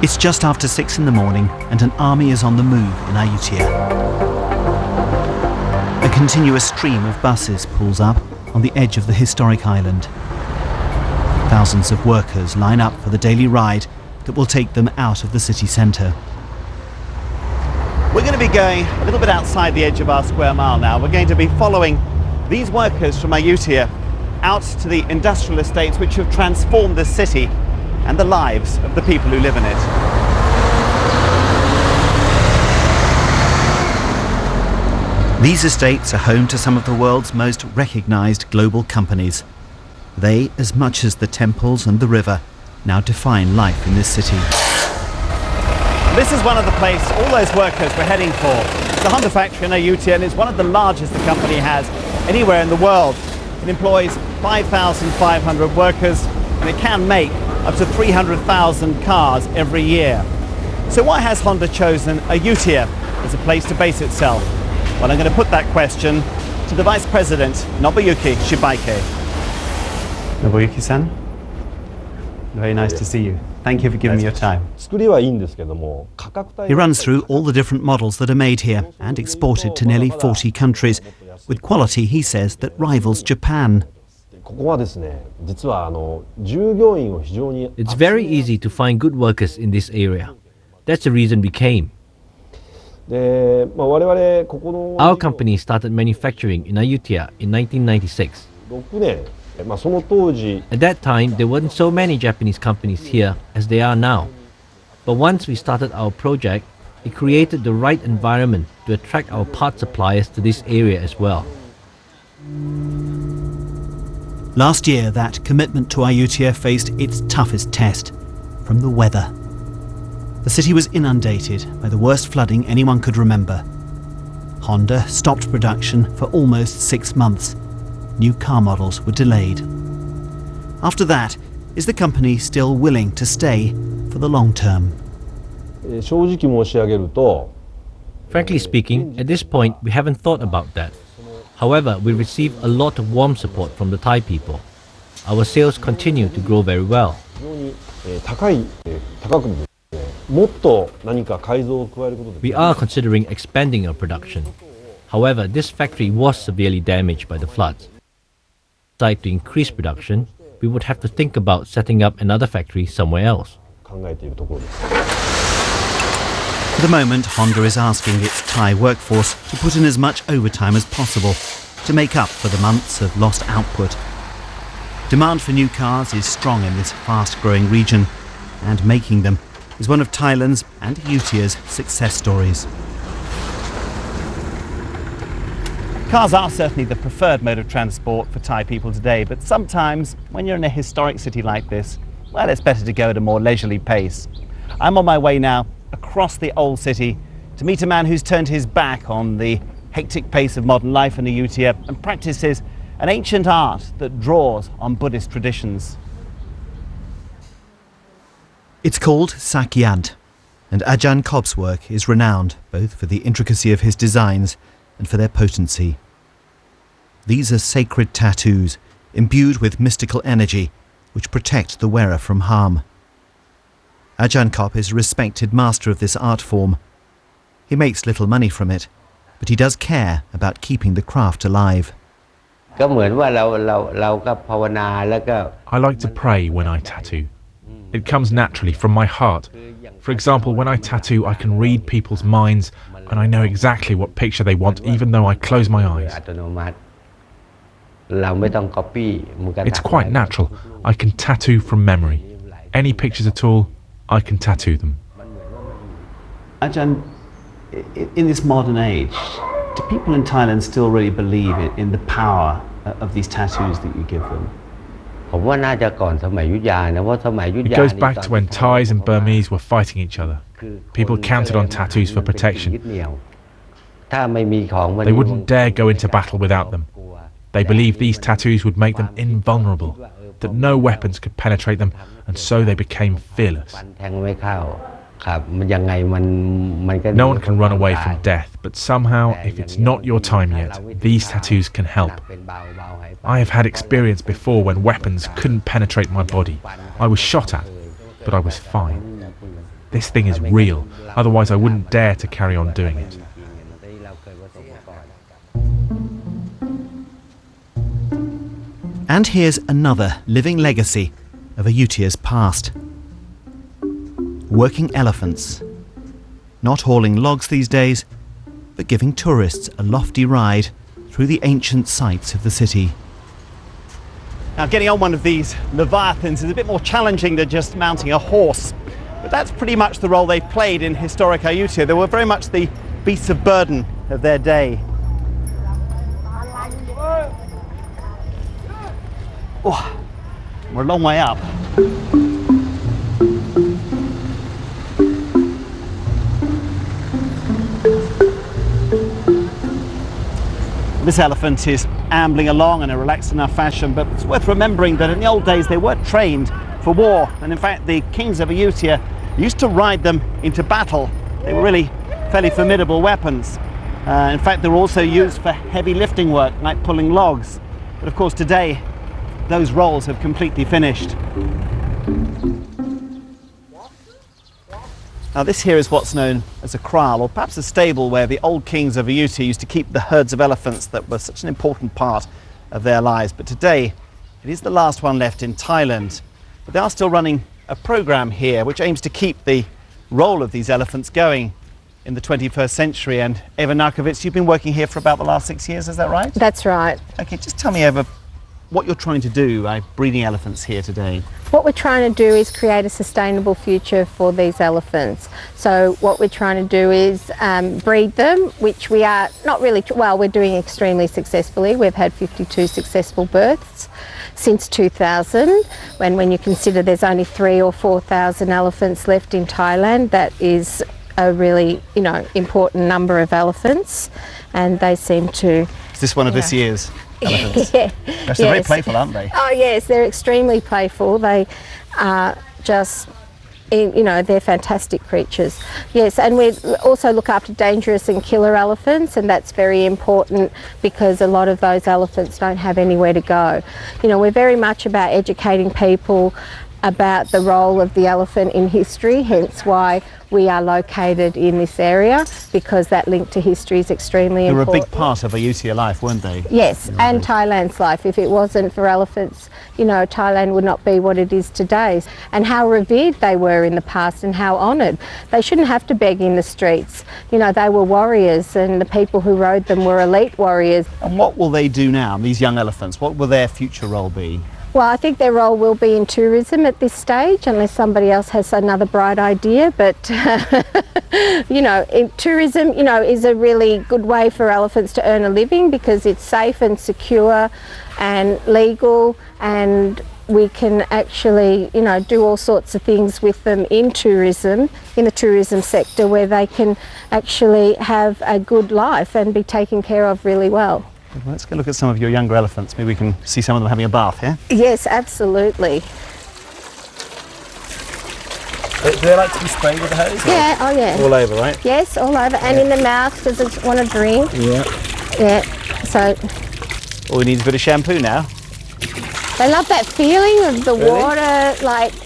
It's just after 6 in the morning and an army is on the move in Ayuddhaya. A continuous stream of buses pulls up on the edge of the historic island. Thousands of workers line up for the daily ride that will take them out of the city centre. We're going to be going a little bit outside the edge of our square mile now. We're going to be following these workers from Ayuddhaya out to the industrial estates which have transformed the city and the lives of the people who live in it. These estates are home to some of the world's most recognised global companies. They, as much as the temples and the river, now define life in this city. This is one of the places all those workers were heading for. It's a Honda factory in Ayuddhaya, and it's one of the largest the company has anywhere in the world. It employs 5,500 workers, and it can make up to 300,000 cars every year. So why has Honda chosen Ayuddhaya as a place to base itself? Well, I'm going to put that question to the Vice President, Nobuyuki Shibaike. Nobuyuki-san, very nice to see you. Thank you for giving me your time. He runs through all the different models that are made here and exported to nearly 40 countries, with quality, he says, that rivals Japan. It's very easy to find good workers in this area. That's the reason we came. Our company started manufacturing in Ayuddhaya in 1996. At that time, there weren't so many Japanese companies here as there are now. But once we started our project, it created the right environment to attract our part suppliers to this area as well. Last year, that commitment to Ayuddhaya faced its toughest test, from the weather. The city was inundated by the worst flooding anyone could remember. Honda stopped production for almost 6 months. New car models were delayed. After that, is the company still willing to stay for the long term? Frankly speaking, at this point, we haven't thought about that. However, we receive a lot of warm support from the Thai people. Our sales continue to grow very well. We are considering expanding our production. However, this factory was severely damaged by the floods. To increase production, we would have to think about setting up another factory somewhere else. At the moment, Honda is asking its Thai workforce to put in as much overtime as possible to make up for the months of lost output. Demand for new cars is strong in this fast-growing region, and making them is one of Thailand's and Ayuddhaya's success stories. Cars are certainly the preferred mode of transport for Thai people today, but sometimes when you're in a historic city like this, well, it's better to go at a more leisurely pace. I'm on my way now across the old city to meet a man who's turned his back on the hectic pace of modern life in Ayuddhaya and practices an ancient art that draws on Buddhist traditions. It's called Sakyant, and Ajahn Kob's work is renowned both for the intricacy of his designs and for their potency. These are sacred tattoos imbued with mystical energy which protect the wearer from harm. Ajahn Kob is a respected master of this art form. He makes little money from it, but he does care about keeping the craft alive. I like to pray when I tattoo. It comes naturally from my heart. For example, when I tattoo, I can read people's minds and I know exactly what picture they want even though I close my eyes. It's quite natural. I can tattoo from memory. Any pictures at all, I can tattoo them. Ajahn, in this modern age, do people in Thailand still really believe in the power of these tattoos that you give them? It goes back to when Thais and Burmese were fighting each other. People counted on tattoos for protection. They wouldn't dare go into battle without them. They believed these tattoos would make them invulnerable, that no weapons could penetrate them, and so they became fearless. No one can run away from death, but somehow, if it's not your time yet, these tattoos can help. I have had experience before when weapons couldn't penetrate my body. I was shot at, but I was fine. This thing is real, otherwise I wouldn't dare to carry on doing it. And here's another living legacy of Ayuddhaya's past. Working elephants. Not hauling logs these days, but giving tourists a lofty ride through the ancient sites of the city. Now, getting on one of these leviathans is a bit more challenging than just mounting a horse, but that's pretty much the role they played in historic Ayuddhaya. They were very much the beasts of burden of their day. Oh, we're a long way up. This elephant is ambling along in a relaxed enough fashion, but it's worth remembering that in the old days they were trained for war, and in fact the kings of Ayuddhaya used to ride them into battle. They were really fairly formidable weapons. In fact, they were also used for heavy lifting work, like pulling logs. But of course today, those roles have completely finished. Now this here is what's known as a kraal, or perhaps a stable where the old kings of Ayuddhaya used to keep the herds of elephants that were such an important part of their lives. But today, it is the last one left in Thailand. But they are still running a program here which aims to keep the role of these elephants going in the 21st century. And Eva Narkovits, you've been working here for about the last 6 years, is that right? That's right. Okay, just tell me, Eva, what you're trying to do by breeding elephants here today. What we're trying to do is create a sustainable future for these elephants. So what we're trying to do is breed them, which we are not really, well, we're doing extremely successfully. We've had 52 successful births since 2000, when you consider there's only 3,000 or 4,000 elephants left in Thailand. That is a really, important number of elephants, and they seem to... Is this one of this year's elephants? Yeah. They're very playful, aren't they? Oh yes, they're extremely playful. They are just, they're fantastic creatures. Yes, and we also look after dangerous and killer elephants, and that's very important because a lot of those elephants don't have anywhere to go. We're very much about educating people about the role of the elephant in history, hence why we are located in this area, because that link to history is extremely important. They were a big part of Ayuddhaya life, weren't they? Yes, and Thailand's life. If it wasn't for elephants, Thailand would not be what it is today. And how revered they were in the past and how honoured. They shouldn't have to beg in the streets. They were warriors, and the people who rode them were elite warriors. And what will they do now, these young elephants? What will their future role be? Well, I think their role will be in tourism at this stage, unless somebody else has another bright idea. But, tourism, is a really good way for elephants to earn a living because it's safe and secure and legal, and we can actually, do all sorts of things with them in tourism, in the tourism sector, where they can actually have a good life and be taken care of really well. Well, let's go look at some of your younger elephants. Maybe we can see some of them having a bath, yeah? Yes, absolutely. Do they like to be sprayed with the hose? Yeah, oh yeah. All over, right? Yes, all over, and in the mouth because they want to drink. Yeah. Yeah, so... All we need is a bit of shampoo now. They love that feeling of the Really? water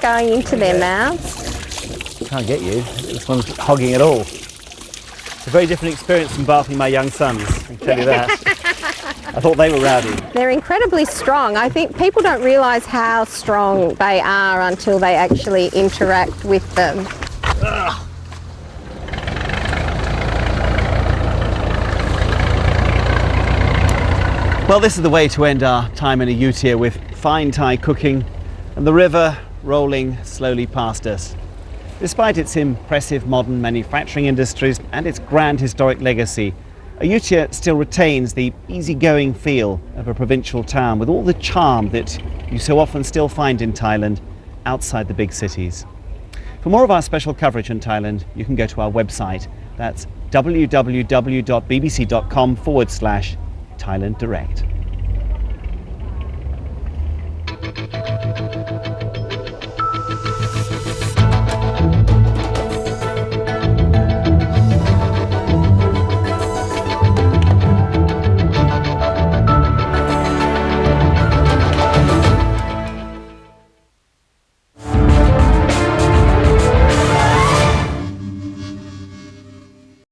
going into their mouths. Can't get you. This one's hogging it all. It's a very different experience from bathing my young sons, I can tell you that. I thought they were rowdy. They're incredibly strong. I think people don't realise how strong they are until they actually interact with them. Ugh. Well, this is the way to end our time in Ayuddhaya, with fine Thai cooking and the river rolling slowly past us. Despite its impressive modern manufacturing industries and its grand historic legacy, Ayuddhaya still retains the easygoing feel of a provincial town, with all the charm that you so often still find in Thailand outside the big cities. For more of our special coverage in Thailand, you can go to our website. That's www.bbc.com/Thailand Direct.